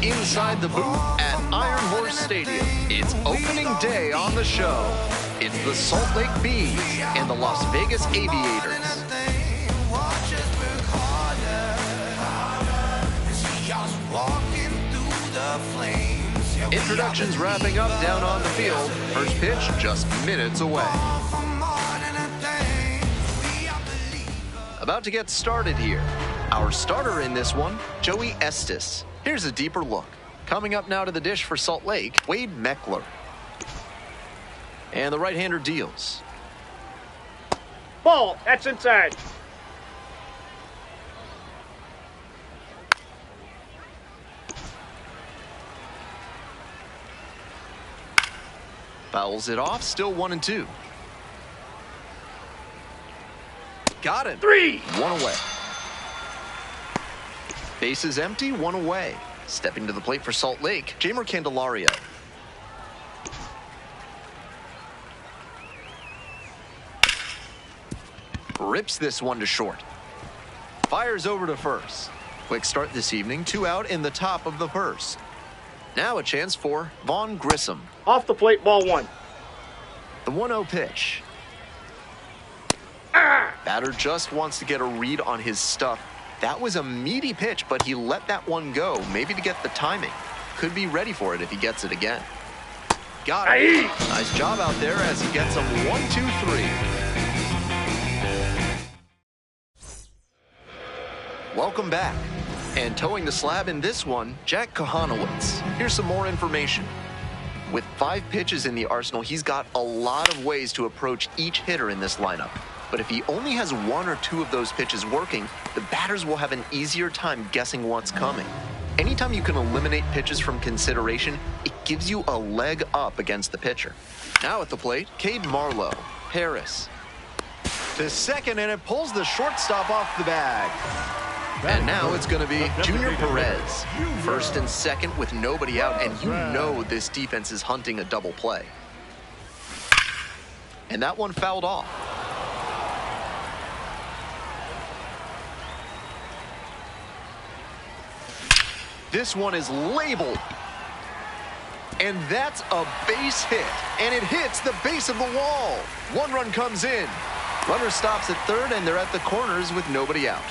inside the booth at Iron Horse Stadium. It's opening day on the show. It's the Salt Lake Bees and the Las Vegas Aviators. Introductions wrapping up down on the field. First pitch just minutes away. About to get started here. Our starter in this one, Joey Estes. Here's a deeper look. Coming up now to the dish for Salt Lake, Wade Meckler. And the right-hander deals. Ball, that's inside. Fouls it off, still 1-2. Got it. 3. 1 away. Bases empty, 1 away. Stepping to the plate for Salt Lake, Jeimer Candelario. Rips this one to short. Fires over to first. Quick start this evening, 2 out in the top of the first. Now a chance for Vaughn Grissom. Off the plate, ball 1. The 1-0 pitch. Batter just wants to get a read on his stuff. That was a meaty pitch, but he let that one go, maybe to get the timing. Could be ready for it if he gets it again. Got it. Nice job out there as he gets him 1-2-3. Welcome back. And towing the slab in this one, Jack Kohanowitz. Here's some more information. With 5 pitches in the arsenal, he's got a lot of ways to approach each hitter in this lineup. But if he only has 1 or 2 of those pitches working, the batters will have an easier time guessing what's coming. Anytime you can eliminate pitches from consideration, it gives you a leg up against the pitcher. Now at the plate, Cade Marlowe. Harris to second, and it pulls the shortstop off the bag. And now it's going to be Junior Perez. First and second with nobody out, and you know this defense is hunting a double play. And that one fouled off. This one is labeled. And that's a base hit. And it hits the base of the wall. 1 run comes in. Runner stops at third, and they're at the corners with nobody out.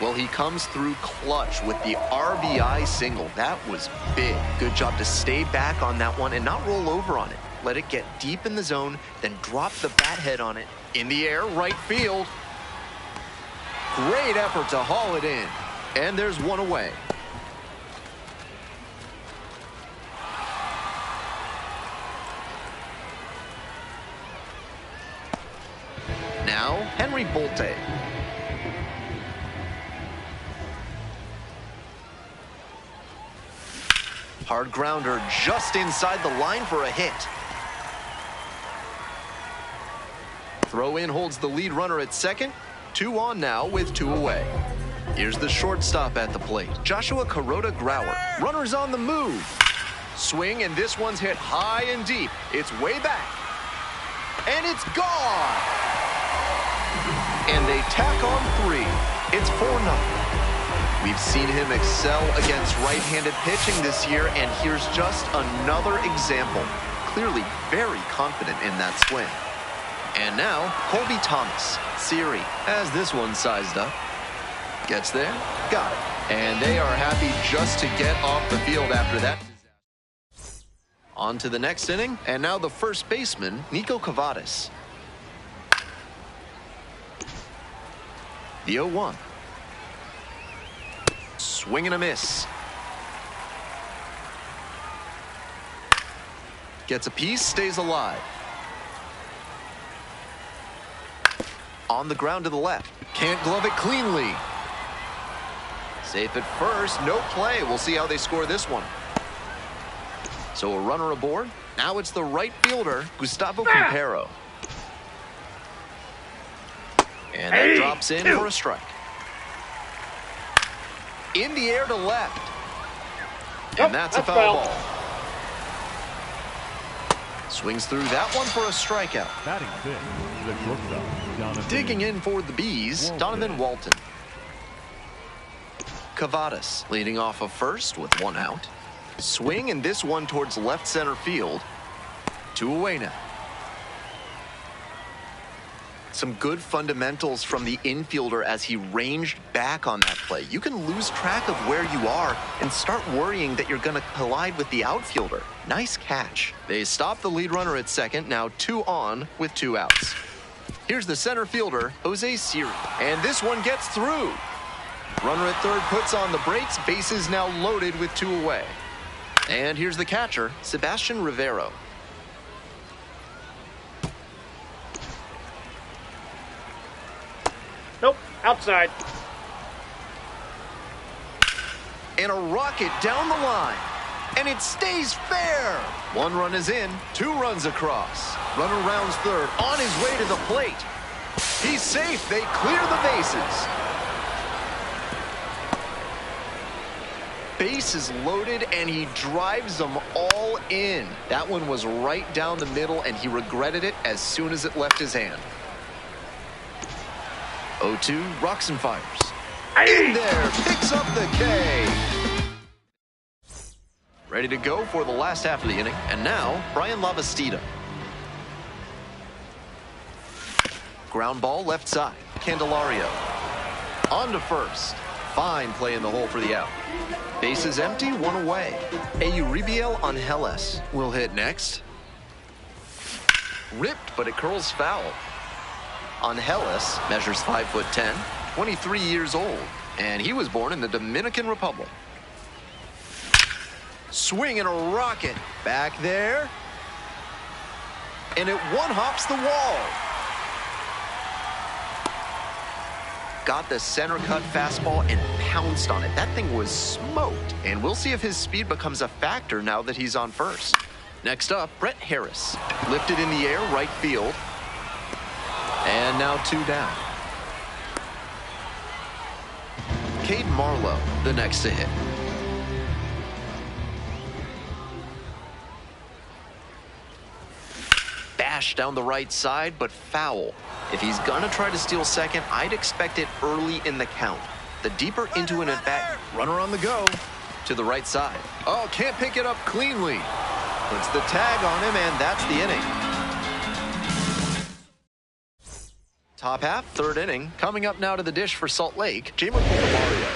Well, he comes through clutch with the RBI single. That was big. Good job to stay back on that one and not roll over on it. Let it get deep in the zone, then drop the bat head on it. In the air, right field. Great effort to haul it in. And there's 1 away. Now, Henry Bolte. Hard grounder just inside the line for a hit. Throw in holds the lead runner at second. 2 on now with 2 away. Here's the shortstop at the plate, Joshua Kuroda-Grauer. Runner's on the move. Swing, and this one's hit high and deep. It's way back. And it's gone. And they tack on 3. It's 4-0. We've seen him excel against right-handed pitching this year, and here's just another example. Clearly very confident in that swing. And now, Colby Thomas. Siri has this one sized up. Gets there, got it. And they are happy just to get off the field after that. On to the next inning, and now the first baseman, Nico Cavadas. The 0-1. Swing and a miss. Gets a piece, stays alive. On the ground to the left. Can't glove it cleanly. Safe at first, no play. We'll see how they score this one. So a runner aboard. Now it's the right fielder, Gustavo Quintero. And that drops in for a strike. In the air to left. And that's a foul ball. Swings through that one for a strikeout. Batting fifth, the shortstop, Digging in for the Bees, Donovan Walton. Cavadas leading off of first with 1 out. Swing, and this one towards left center field. 2 away now. Some good fundamentals from the infielder as he ranged back on that play. You can lose track of where you are and start worrying that you're going to collide with the outfielder. Nice catch. They stop the lead runner at second, now 2 on with 2 outs. Here's the center fielder, Jose Siri, and this one gets through. Runner at third puts on the brakes, bases now loaded with 2 away. And here's the catcher, Sebastian Rivero. Nope, outside. And a rocket down the line. And it stays fair. 1 run is in, 2 runs across. Runner rounds third, on his way to the plate. He's safe, they clear the bases. Bases loaded, and he drives them all in. That one was right down the middle, and he regretted it as soon as it left his hand. 0-2, rocks and fires. In there, picks up the K. Ready to go for the last half of the inning. And now, Brian Lavastida. Ground ball left side. Candelario. On to first. Fine play in the hole for the out. Bases empty, 1 away. Euribiel Angeles will hit next. Ripped, but it curls foul. Angeles measures 5'10", 23 years old, and he was born in the Dominican Republic. Swing and a rocket. Back there. And it one-hops the wall. Got the center cut fastball and pounced on it. That thing was smoked. And we'll see if his speed becomes a factor now that he's on first. Next up, Brett Harris. Lifted in the air, right field. And now 2 down. Cade Marlowe, the next to hit. Bash down the right side, but foul. If he's gonna try to steal second, I'd expect it early in the count. The deeper into an at-bat, runner on the go. To the right side. Oh, can't pick it up cleanly. Puts the tag on him, and that's the inning. Top half, 3rd inning. Coming up now to the dish for Salt Lake, Jamer Mario.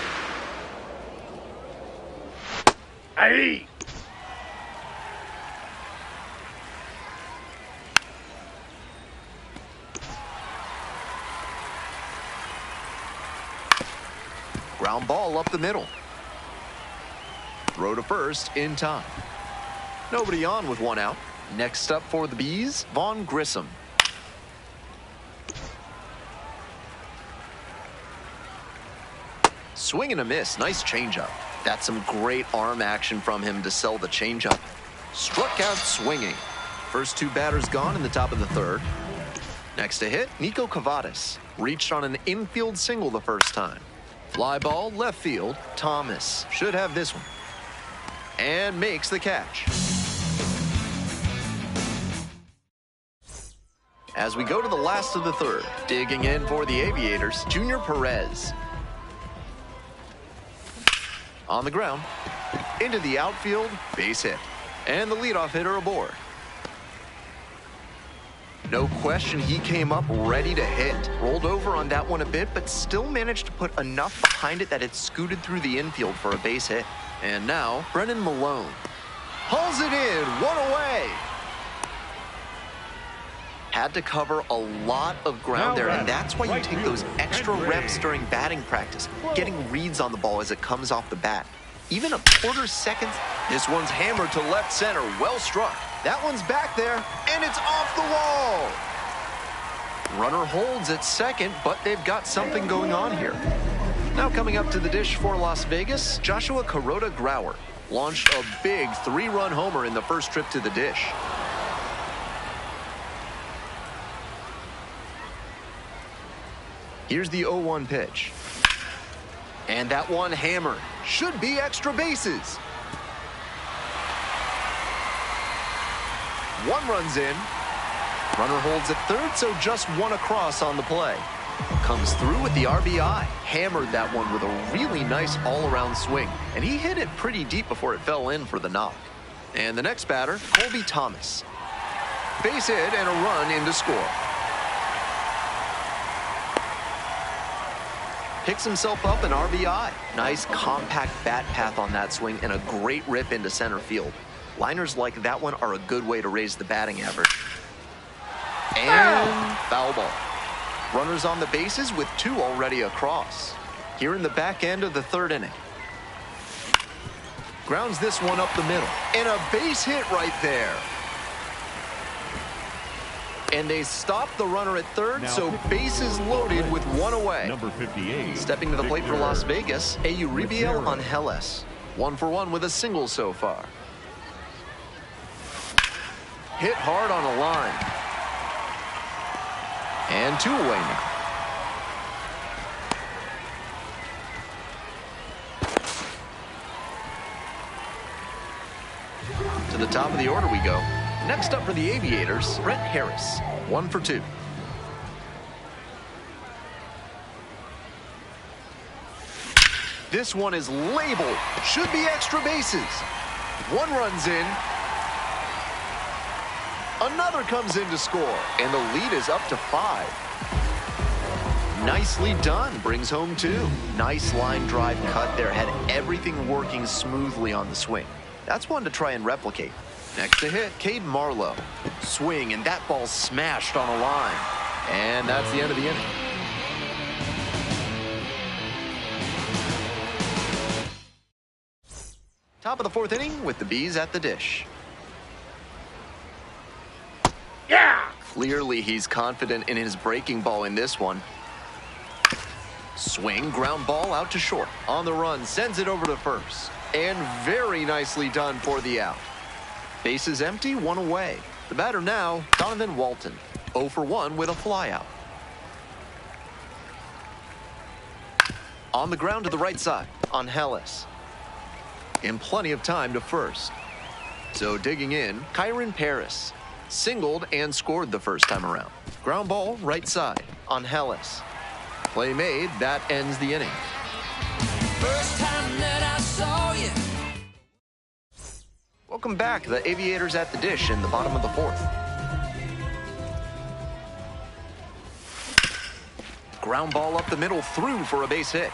Aye. Ground ball up the middle. Throw to first in time. Nobody on with 1 out. Next up for the Bees, Vaughn Grissom. Swing and a miss. Nice changeup. That's some great arm action from him to sell the changeup. Struck out swinging. First 2 batters gone in the top of the 3rd. Next to hit, Nico Cavadas. Reached on an infield single the first time. Fly ball, left field. Thomas should have this one. And makes the catch. As we go to the last of the 3rd, digging in for the Aviators, Junior Perez. On the ground, into the outfield, base hit. And the leadoff hitter aboard. No question, he came up ready to hit. Rolled over on that one a bit, but still managed to put enough behind it that it scooted through the infield for a base hit. And now, Brennan Malone hauls it in, 1 away. Had to cover a lot of ground there, and that's why you take those extra reps during batting practice, getting reads on the ball as it comes off the bat. Even a quarter second. This one's hammered to left center, well struck. That one's back there, and it's off the wall. Runner holds at second, but they've got something going on here. Now coming up to the dish for Las Vegas, Joshua Grauer launched a big 3-run homer in the first trip to the dish. Here's the 0-1 pitch. And that one hammered. Should be extra bases. 1 run's in. Runner holds at third, so just 1 across on the play. Comes through with the RBI. Hammered that one with a really nice all-around swing. And he hit it pretty deep before it fell in for the knock. And the next batter, Colby Thomas. Base hit and a run in to score. Picks himself up an RBI. Nice compact bat path on that swing and a great rip into center field. Liners like that one are a good way to raise the batting average. And foul ball. Runners on the bases with 2 already across. Here in the back end of the 3rd inning. Grounds this one up the middle. And a base hit right there. And they stop the runner at 3rd, so bases loaded with 1 away. Number 58. Stepping to the plate for Las Vegas, Euribiel Angeles. 1 for 1 with a single so far. Hit hard on a line. And 2 away now. To the top of the order we go. Next up for the Aviators, Brett Harris. 1 for 2. This one is labeled. Should be extra bases. 1 runs in. Another comes in to score. And the lead is up to 5. Nicely done. Brings home 2. Nice line drive cut there. Had everything working smoothly on the swing. That's one to try and replicate. Next to hit, Cade Marlowe. Swing, and that ball smashed on a line. And that's the end of the inning. Top of the 4th inning with the Bees at the dish. Yeah! Clearly, he's confident in his breaking ball in this one. Swing, ground ball out to short. On the run, sends it over to first. And very nicely done for the out. Bases empty, 1 away. The batter now, Donovan Walton. 0 for 1 with a flyout. On the ground to the right side, Angeles. And plenty of time to first. So digging in, Kyron Paris. Singled and scored the first time around. Ground ball, right side, Angeles. Play made, that ends the inning. First time that I saw you. Welcome back. The Aviators at the dish in the bottom of the 4th. Ground ball up the middle, through for a base hit.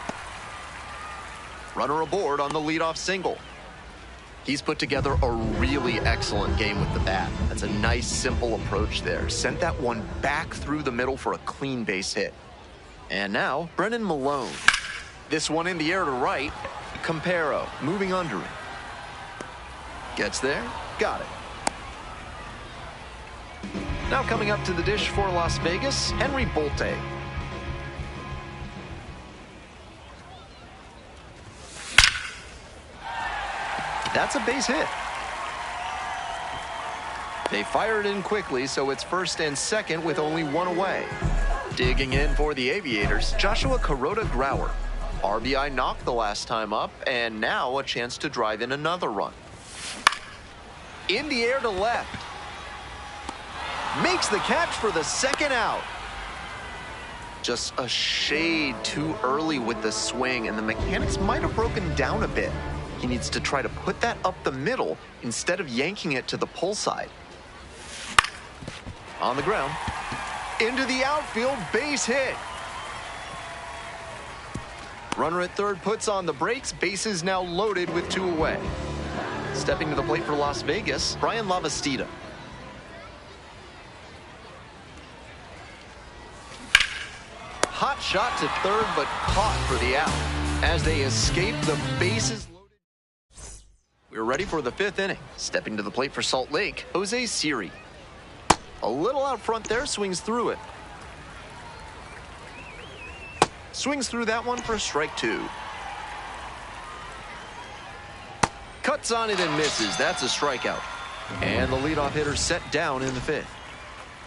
Runner aboard on the leadoff single. He's put together a really excellent game with the bat. That's a nice, simple approach there. Sent that one back through the middle for a clean base hit. And now, Brennan Malone. This one in the air to right. Campero moving under it. Gets there, got it. Now coming up to the dish for Las Vegas, Henry Bolte. That's a base hit. They fired in quickly, so it's 1st and 2nd with only 1 away. Digging in for the Aviators, Joshua Kuroda-Grauer. RBI knocked the last time up, and now a chance to drive in another run. In the air to left. Makes the catch for the 2nd out. Just a shade too early with the swing, and the mechanics might have broken down a bit. He needs to try to put that up the middle instead of yanking it to the pull side. On the ground. Into the outfield, base hit. Runner at 3rd puts on the brakes. Bases now loaded with 2 away. Stepping to the plate for Las Vegas, Brian Lavastida. Hot shot to 3rd, but caught for the out. As they escape the bases loaded. We're ready for the 5th inning. Stepping to the plate for Salt Lake, Jose Siri. A little out front there, swings through it. Swings through that one for strike 2. Cuts on it and misses. That's a strikeout. And the leadoff hitter set down in the 5th.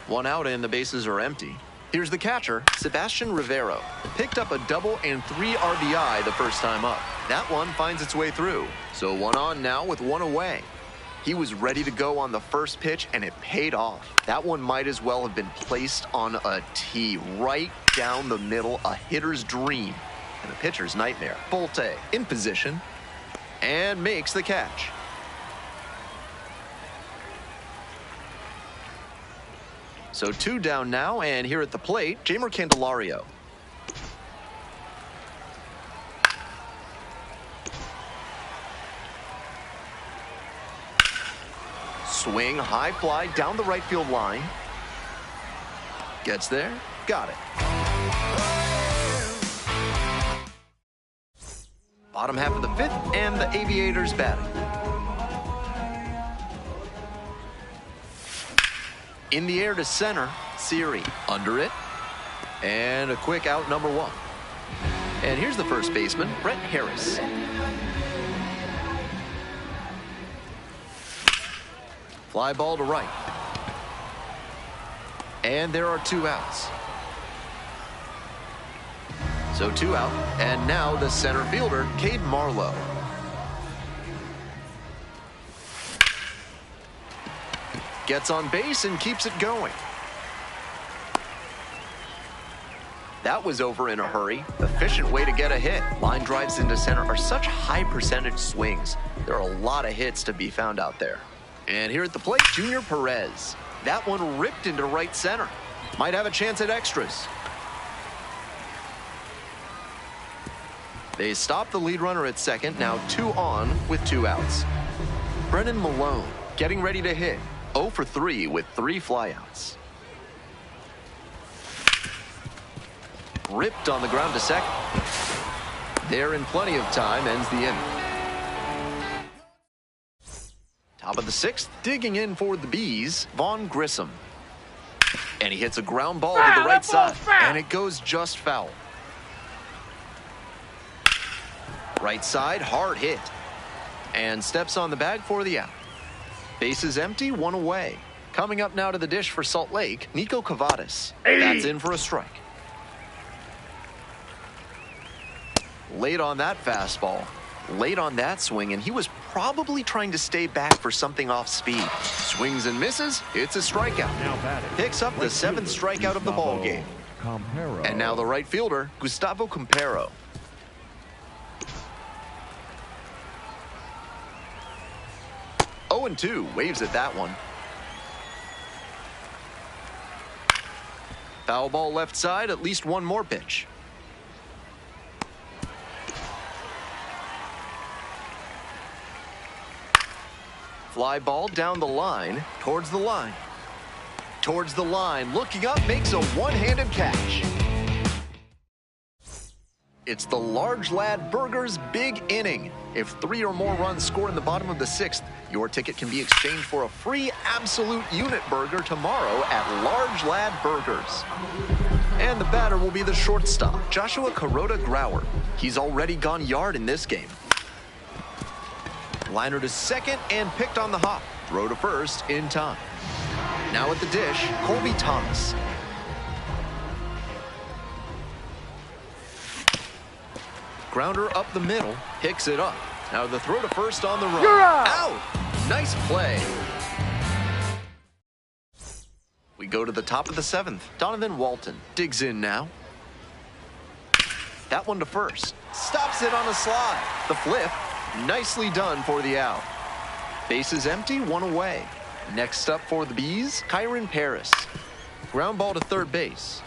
1 out and the bases are empty. Here's the catcher, Sebastian Rivero. Picked up a double and 3 RBI the first time up. That one finds its way through. So 1 on now with 1 away. He was ready to go on the first pitch, and it paid off. That one might as well have been placed on a tee right down the middle, a hitter's dream and a pitcher's nightmare. Bolte in position and makes the catch. So 2 down now, and here at the plate, Jeimer Candelario. Swing, high fly down the right field line. Gets there, got it. Bottom half of the 5th, and the Aviators batting. In the air to center, Siri under it. And a quick out, number 1. And here's the first baseman, Brett Harris. Fly ball to right. And there are 2 outs. So 2 out, and now the center fielder, Cade Marlowe. Gets on base and keeps it going. That was over in a hurry. Efficient way to get a hit. Line drives into center are such high percentage swings. There are a lot of hits to be found out there. And here at the plate, Junior Perez. That one ripped into right center. Might have a chance at extras. They stop the lead runner at second. Now 2 on with 2 outs. Brennan Malone getting ready to hit. 0 for 3 with 3 flyouts. Ripped on the ground to second. There in plenty of time, ends the inning. Top of the 6th, digging in for the Bees, Vaughn Grissom. And he hits a ground ball to the right side, and it goes just foul. Right side, hard hit. And steps on the bag for the out. Bases empty, 1 away. Coming up now to the dish for Salt Lake, Nico Cavadas. That's in for a strike. Late on that fastball. Late on that swing, and he was probably trying to stay back for something off speed. Swings and misses. It's a strikeout. Now batting. Picks up the 7th strikeout of the ball game. Campero. And now the right fielder, Gustavo Campero. Oh, and 2 waves at that one. Foul ball left side, at least 1 more pitch. Fly ball down the line, towards the line. Towards the line, looking up, makes a one-handed catch. It's the Large Lad Burgers big inning. If 3 or more runs score in the bottom of the 6th, your ticket can be exchanged for a free absolute unit burger tomorrow at Large Lad Burgers. And the batter will be the shortstop, Joshua Kuroda-Grauer. He's already gone yard in this game. Liner to second and picked on the hop. Throw to first in time. Now at the dish, Colby Thomas. Grounder up the middle, picks it up. Now the throw to first on the run. You're out! Out! Nice play. We go to the top of the 7th. Donovan Walton digs in now. That one to first. Stops it on a slide. The flip. Nicely done for the out. Bases empty, 1 away. Next up for the Bees, Kyron Paris. Ground ball to third base.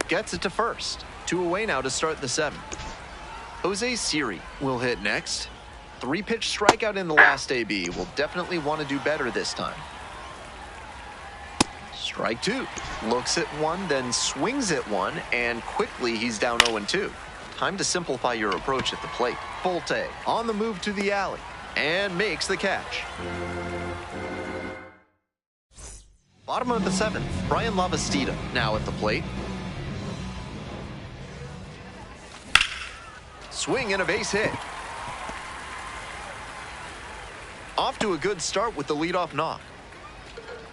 Gets it to first. 2 away now to start the 7th. Jose Siri will hit next. 3-pitch strikeout in the last AB. Will definitely want to do better this time. Strike 2. Looks at 1, then swings at 1, and quickly he's down 0-2. Time to simplify your approach at the plate. Bolte on the move to the alley and makes the catch. Bottom of the 7th, Brian Lavastida now at the plate. Swing and a base hit. Off to a good start with the leadoff knock.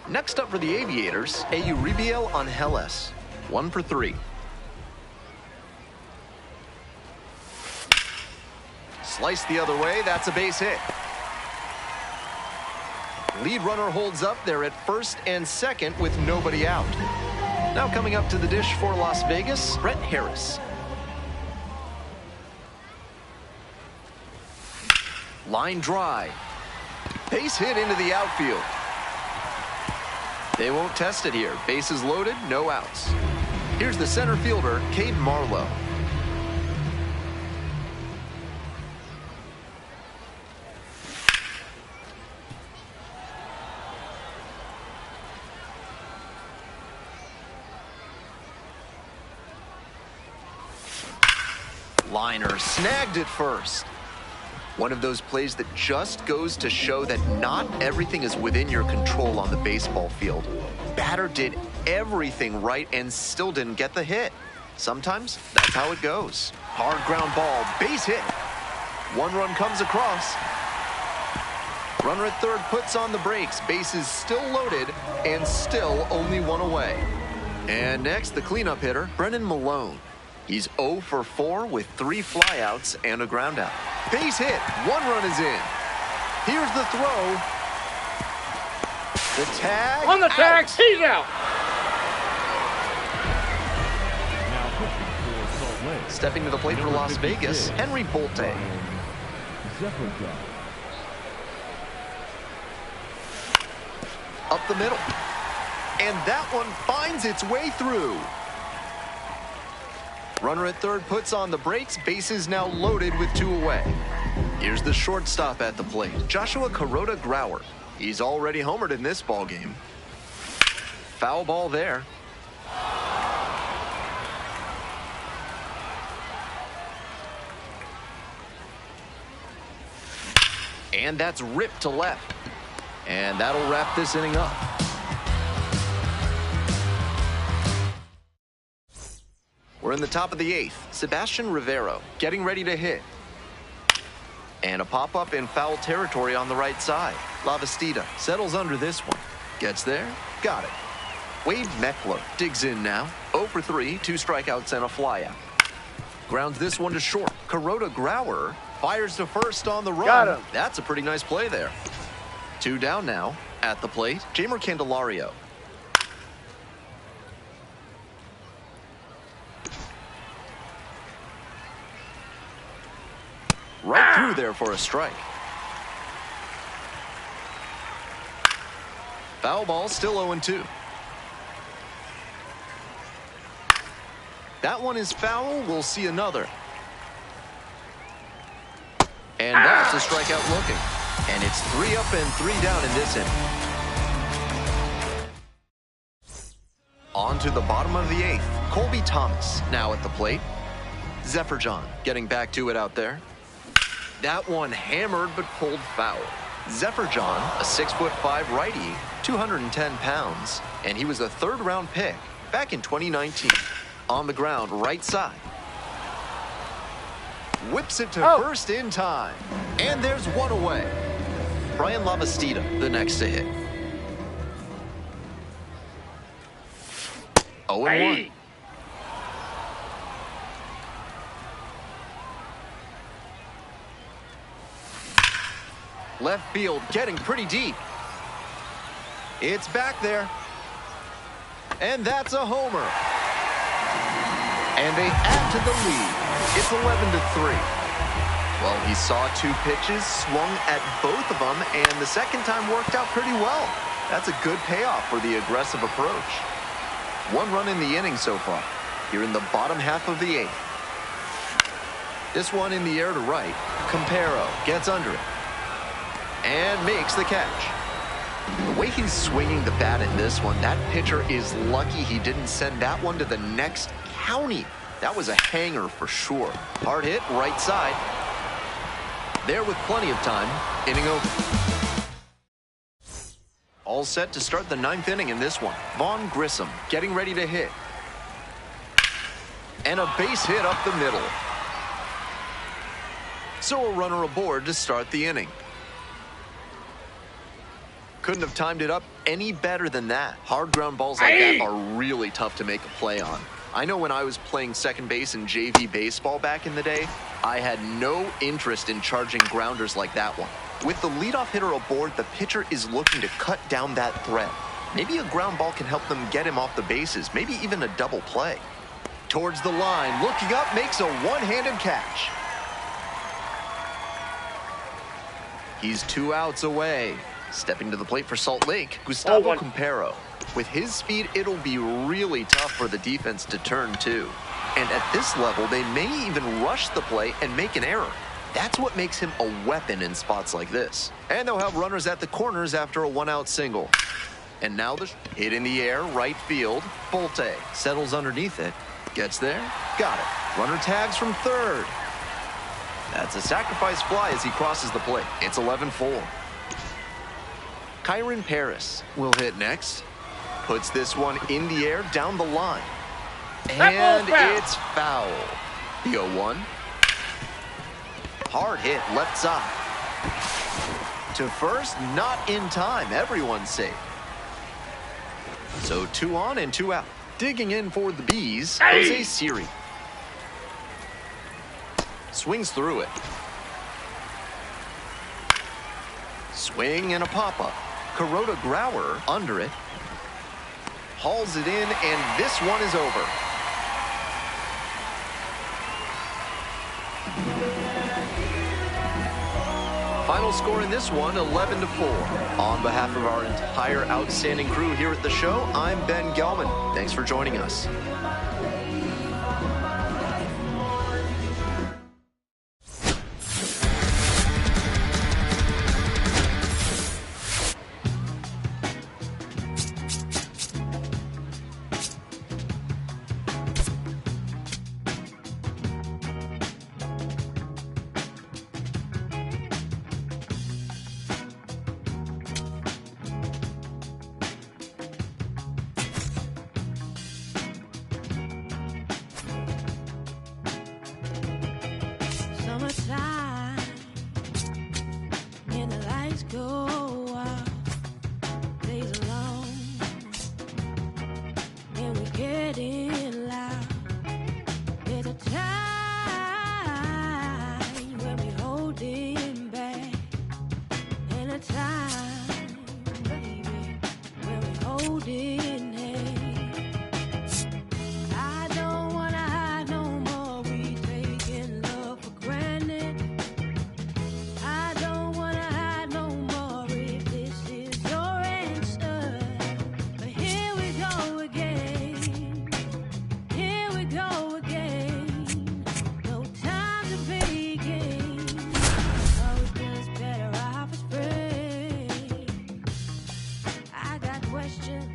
Next up for the Aviators, Euribiel Angeles. 1 for 3. Slice the other way, that's a base hit. Lead runner holds up there at first and second with nobody out. Now coming up to the dish for Las Vegas, Brett Harris. Line drive. Base hit into the outfield. They won't test it here. Bases loaded, no outs. Here's the center fielder, Cade Marlowe. Liner snagged at first. One of those plays that just goes to show that not everything is within your control on the baseball field. Batter did everything right and still didn't get the hit. Sometimes that's how it goes. Hard ground ball, base hit. One run comes across. Runner at third puts on the brakes. Bases still loaded and still only one away. And next, the cleanup hitter, Brennan Malone. He's 0 for 4 with 3 flyouts and a groundout. Base hit. One run is in. Here's the throw. The tag. On the tags, he's out. Now pitching for Salt Lake. Stepping to the plate for Las Vegas, Henry Bolte. Zephyr. Up the middle. And that one finds its way through. Runner at third puts on the brakes. Bases now loaded with 2 away. Here's the shortstop at the plate, Joshua Grauer. He's already homered in this ball game. Foul ball there. And that's ripped to left. And that'll wrap this inning up. We're in the top of the 8th. Sebastian Rivero getting ready to hit. And a pop-up in foul territory on the right side. Lavastida settles under this one. Gets there. Got it. Wade Meckler digs in now. 0 for 3, 2 strikeouts and a flyout. Grounds this one to short. Grauer fires to first on the run. Got him. That's a pretty nice play there. 2 down now. At the plate, Jeimer Candelario. Right through there for a strike. Foul ball, still 0-2. That one is foul. We'll see another. And that's a strikeout looking. And it's 3 up and 3 down in this inning. On to the bottom of the 8th. Colby Thomas now at the plate. Zephyr John getting back to it out there. That one hammered but pulled foul. Zephyr John, a 6'5" righty, 210 pounds, and he was a 3rd-round pick back in 2019. On the ground, right side. Whips it to first in time. And there's one away. Brian Lavastida, the next to hit. 0-1. Left field getting pretty deep. It's back there. And that's a homer. And they add to the lead. It's 11-3. Well, he saw 2 pitches, swung at both of them, and the second time worked out pretty well. That's a good payoff for the aggressive approach. 1 run in the inning so far. Here in the bottom half of the 8th. This one in the air to right. Campero gets under it. And makes the catch. The way he's swinging the bat in this one, that pitcher is lucky he didn't send that one to the next county. That was a hanger for sure. Hard hit, right side. There with plenty of time. Inning over. All set to start the 9th inning in this one. Vaughn Grissom getting ready to hit. And a base hit up the middle. So a runner aboard to start the inning. Couldn't have timed it up any better than that. Hard ground balls like that are really tough to make a play on. I know when I was playing second base in JV baseball back in the day, I had no interest in charging grounders like that one. With the leadoff hitter aboard, the pitcher is looking to cut down that threat. Maybe a ground ball can help them get him off the bases, maybe even a double play. Towards the line, looking up, makes a one-handed catch. He's 2 outs away. Stepping to the plate for Salt Lake, Gustavo Campero. With his speed, it'll be really tough for the defense to turn to. And at this level, they may even rush the play and make an error. That's what makes him a weapon in spots like this. And they'll have runners at the corners after a 1-out single. And now the hit in the air, right field. Bolte settles underneath it. Gets there. Got it. Runner tags from third. That's a sacrifice fly as he crosses the plate. It's 11-4. Kyron Paris will hit next. Puts this one in the air down the line. And it's foul. The 0-1. Hard hit left side. To first, not in time. Everyone's safe. So 2 on and 2 out. Digging in for the Bees, Jose Siri. Swings through it. Swing and a pop-up. Kuroda Grauer under it. Hauls it in, and this one is over. Final score in this one, 11-4. On behalf of our entire outstanding crew here at the show, I'm Ben Gelman. Thanks for joining us. Summertime, and the lights go out, days are long, and we're getting loud. There's a time when we're holding back, and a time, baby, when we're holding hands. I don't wanna hide no more, we taking love for granted. I don't wanna hide no more if this is your answer. But here we go again. Here we go again. No time to begin. Oh, it's just better off as friends. I got questions.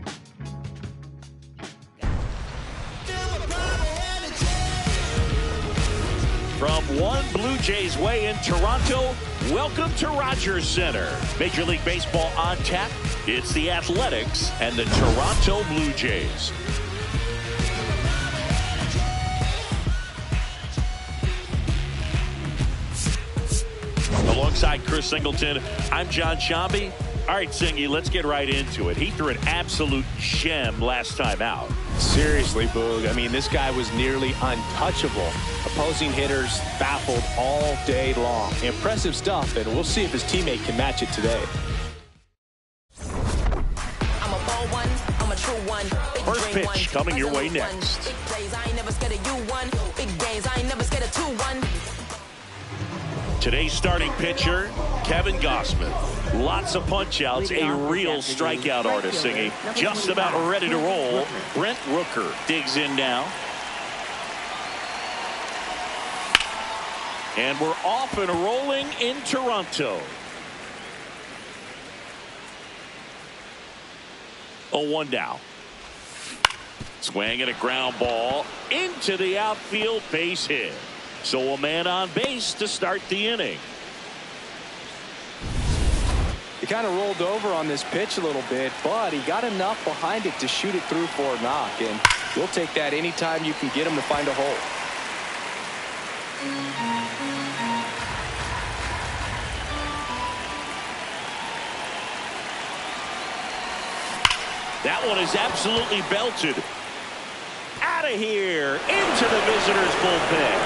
From One Blue Jays Way in Toronto, welcome to Rogers Center. Major League Baseball on tap. It's the Athletics and the Toronto Blue Jays. Alongside Chris Singleton, I'm John Shambi. All right, Singy, let's get right into it. He threw an absolute gem last time out. Seriously, Boog. I mean, this guy was nearly untouchable. Opposing hitters baffled all day long. Impressive stuff, and we'll see if his teammate can match it today. I'm a bold one, I'm a true one. Big First dream pitch one. coming your way Big next. Big plays, I ain't never scared of you one. Big games, I ain't never scared of 2-1. Today's starting pitcher, Kevin Gossman. Lots of punch-outs, a real strikeout artist, Singy. Just about ready to roll. Brent Rooker digs in now. And we're off and rolling in Toronto. 0-1 now. Swing and a ground ball into the outfield, base hit. So a man on base to start the inning. He kind of rolled over on this pitch a little bit, but he got enough behind it to shoot it through for a knock. And you'll take that anytime you can get him to find a hole. That one is absolutely belted. Out of here into the visitors' bullpen.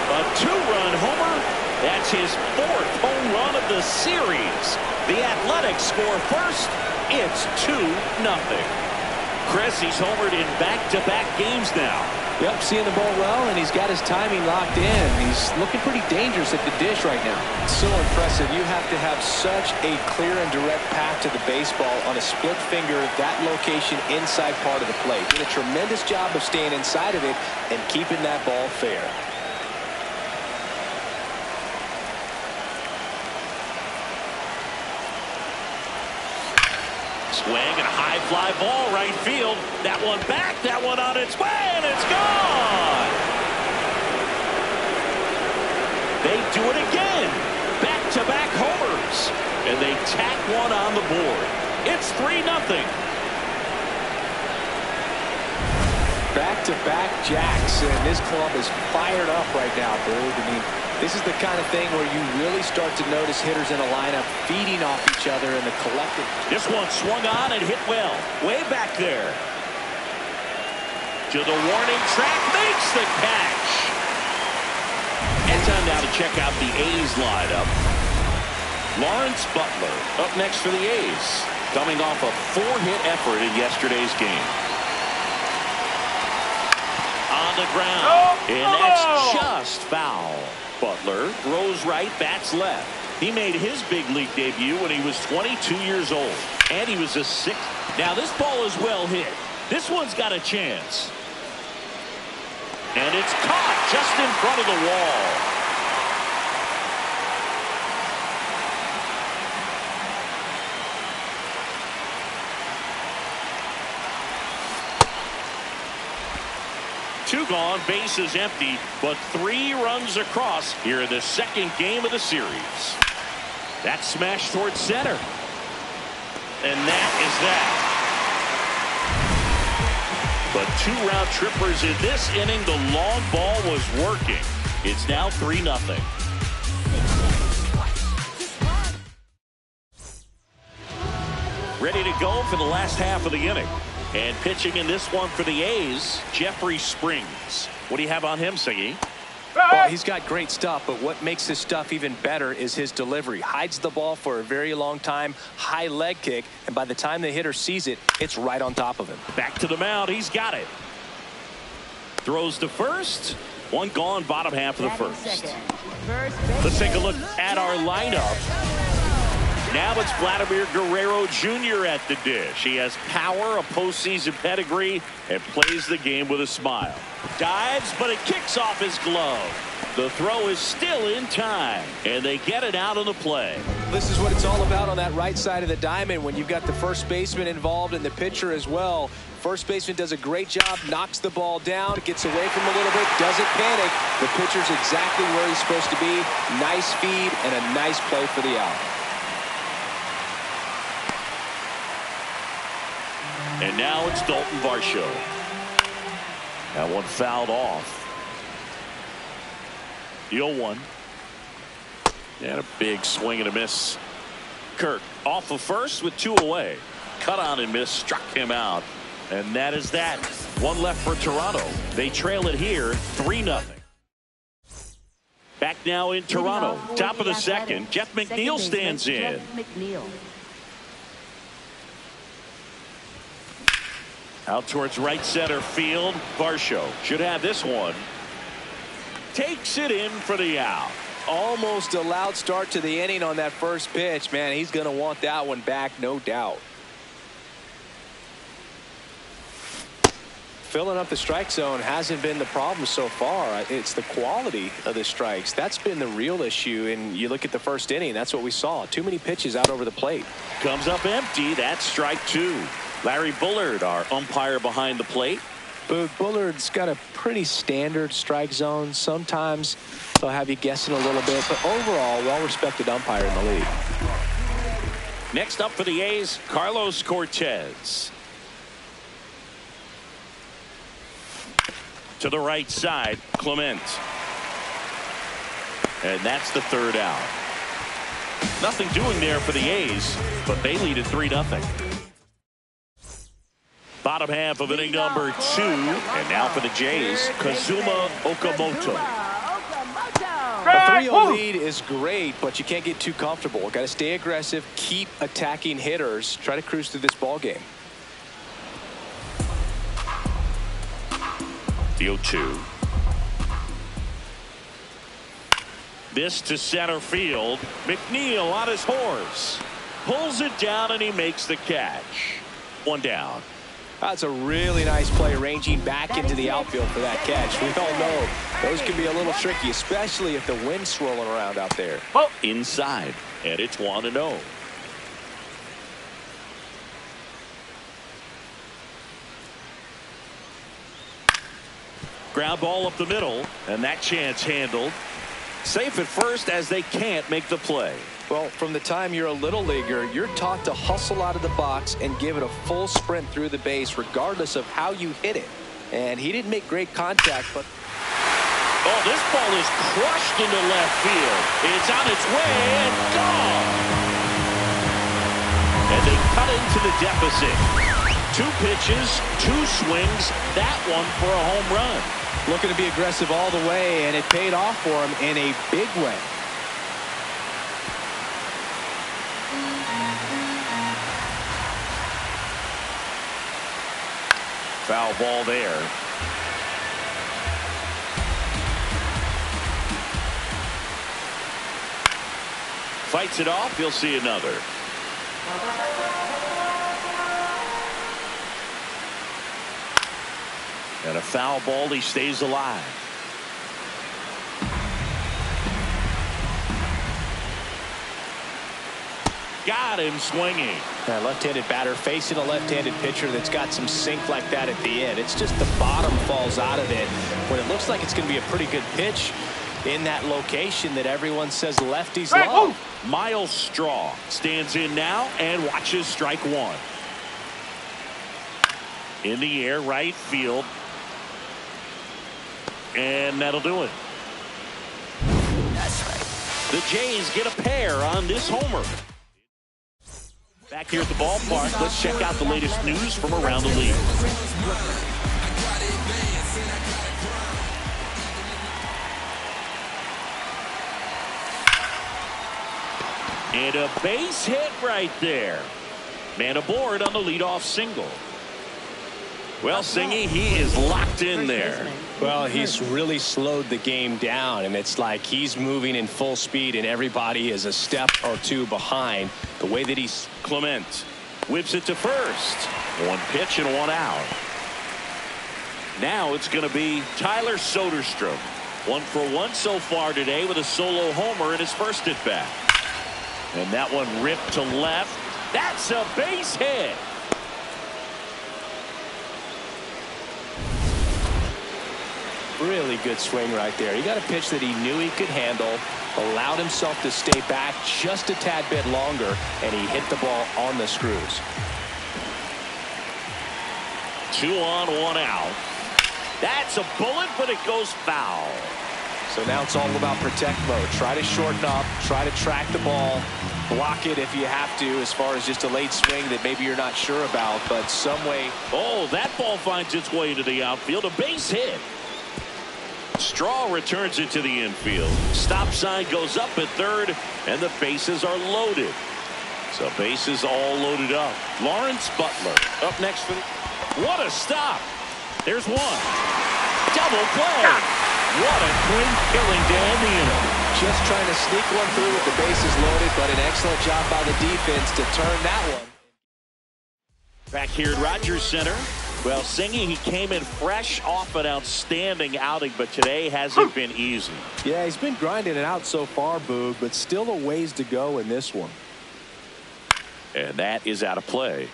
A 2-run homer That's his 4th home run of the series. The Athletics score first. It's 2-0. Chris, he's homered in back-to-back games now. Yep, seeing the ball well, and he's got his timing locked in. He's looking pretty dangerous at the dish right now. So impressive. You have to have such a clear and direct path to the baseball on a split finger, that location inside part of the plate. Did a tremendous job of staying inside of it and keeping that ball fair. Swing and a high fly ball right field. That one back, that one on its way, and it's gone. They do it again. Back-to-back homers. And they tack one on the board. It's 3-0. Back-to-back jacks, and this club is fired up right now, Boog. I mean, this is the kind of thing where you really start to notice hitters in a lineup feeding off each other in the collective. This one swung on and hit well. Way back there. To the warning track, makes the catch. And time now to check out the A's lineup. Lawrence Butler up next for the A's, coming off a 4-hit effort in yesterday's game. On the ground, and that's just foul. Butler throws right, bats left. He made his big league debut when he was 22 years old, and he was a 6th. Now this ball is well hit. This one's got a chance. And it's caught just in front of the wall. Two gone, bases empty, but 3 runs across here in the 2nd game of the series. That smash towards center. And that is that. But 2 round trippers in this inning. The long ball was working. It's now 3-0. Ready to go for the last half of the inning. And pitching in this one for the A's, Jeffrey Springs. What do you have on him, Siggy? Well, he's got great stuff, but what makes his stuff even better is his delivery. Hides the ball for a very long time, high leg kick, and by the time the hitter sees it, it's right on top of him. Back to the mound, he's got it. Throws to first. 1 gone, bottom half of the first. Let's take a look at our lineup. Now it's Vladimir Guerrero Jr. at the dish. He has power, a postseason pedigree, and plays the game with a smile. Dives, but it kicks off his glove. The throw is still in time, and they get it out on the play. This is what it's all about on that right side of the diamond when you've got the first baseman involved and the pitcher as well. First baseman does a great job, knocks the ball down, gets away from him a little bit, doesn't panic. The pitcher's exactly where he's supposed to be. Nice feed and a nice play for the out. And now it's Dalton Varsho. That one fouled off. The 0-1. And a big swing and a miss. Kirk off of first with 2 away. Cut on and miss, struck him out. And that is that. 1 left for Toronto. They trail it here 3-0. Back now in Toronto. Top of the 2nd. Jeff McNeil stands in. Out towards right center field. Varsho should have this one. Takes it in for the out. Almost a loud start to the inning on that first pitch. Man, he's going to want that one back, no doubt. Filling up the strike zone hasn't been the problem so far. It's the quality of the strikes. That's been the real issue. And you look at the first inning, that's what we saw. Too many pitches out over the plate. Comes up empty. That's strike 2. Larry Bullard, our umpire behind the plate. But Bullard's got a pretty standard strike zone. Sometimes they'll have you guessing a little bit, but overall, well-respected umpire in the league. Next up for the A's, Carlos Cortez. To the right side, Clement. And that's the 3rd out. Nothing doing there for the A's, but they lead at 3-0. Bottom half of inning number 2. And now for the Jays, Kazuma Okamoto. A 3-0 lead is great, but you can't get too comfortable. Got to stay aggressive, keep attacking hitters, try to cruise through this ball game. The 0-2. This to center field. McNeil on his horse. Pulls it down and he makes the catch. One down. That's a really nice play, ranging back into the outfield for that catch. We all know those can be a little tricky, especially if the wind's swirling around out there. Oh, inside, and it's 1-0. Ground ball up the middle, and that chance handled. Safe at first as they can't make the play. Well, from the time you're a little leaguer, you're taught to hustle out of the box and give it a full sprint through the base, regardless of how you hit it. And he didn't make great contact, but... Oh, this ball is crushed into left field. It's on its way and gone. And they cut into the deficit. 2 pitches, 2 swings, that one for a home run. Looking to be aggressive all the way, and it paid off for him in a big way. Foul ball there. Fights it off. You'll see another. And a foul ball. He stays alive. Got him swinging. A left-handed batter facing a left-handed pitcher that's got some sink like that at the end. It's just the bottom falls out of it when it looks like it's going to be a pretty good pitch in that location that everyone says lefties love. Miles Straw stands in now and watches strike 1. In the air, right field. And that'll do it. That's right. The Jays get a pair on this homer. Back here at the ballpark, let's check out the latest news from around the league. And a base hit right there. Man aboard on the leadoff single. Well, Singy, he is locked in there. Well, he's really slowed the game down, and it's like he's moving in full speed, and everybody is a step or 2 behind. The way that he's... Clement whips it to first. 1 pitch and 1 out. Now it's going to be Tyler Soderstrom. 1 for 1 so far today with a solo homer in his first at bat. And that one ripped to left. That's a base hit. Really good swing right there. He got a pitch that he knew he could handle, allowed himself to stay back just a tad bit longer, and he hit the ball on the screws. 2 on, 1 out. That's a bullet, but it goes foul. So now it's all about protect mode. Try to shorten up, try to track the ball, block it if you have to, as far as just a late swing that maybe you're not sure about, but some way. Oh, that ball finds its way into the outfield. A base hit. Straw returns it to the infield. Stop sign goes up at third, and the bases are loaded. So bases all loaded up. Lawrence Butler up next for the... What a stop. There's 1. Double play. What a clean killing to end the inning. Just trying to sneak one through with the bases loaded, but an excellent job by the defense to turn that one. Back here at Rogers Center. Well, Singy, he came in fresh off an outstanding outing, but today hasn't been easy. Yeah, he's been grinding it out so far, Boog, but still a ways to go in this one. And that is out of play.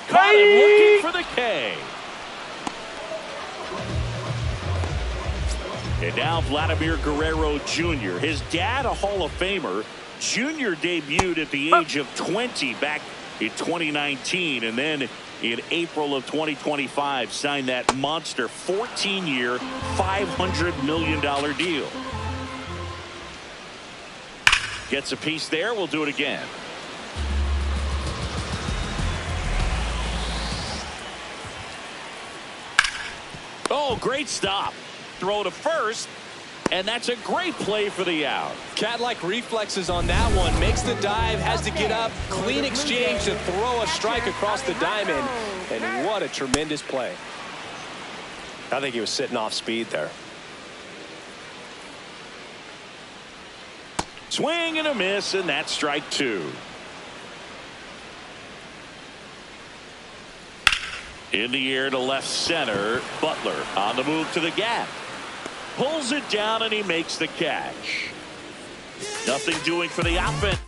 Caught him looking for the K. And now Vladimir Guerrero Jr. His dad, a Hall of Famer. Jr. debuted at the age of 20 back in 2019, and then in April of 2025 signed that monster 14-year, $500 million deal. Gets a piece there. We'll do it again. Oh, great stop. Throw to first, and that's a great play for the out. Cat-like reflexes on that one. Makes the dive, has to get up. Clean exchange to throw a strike across the diamond. And what a tremendous play. I think he was sitting off speed there. Swing and a miss, and that's strike 2. In the air to left center. Butler on the move to the gap. Pulls it down, and he makes the catch. Nothing doing for the offense.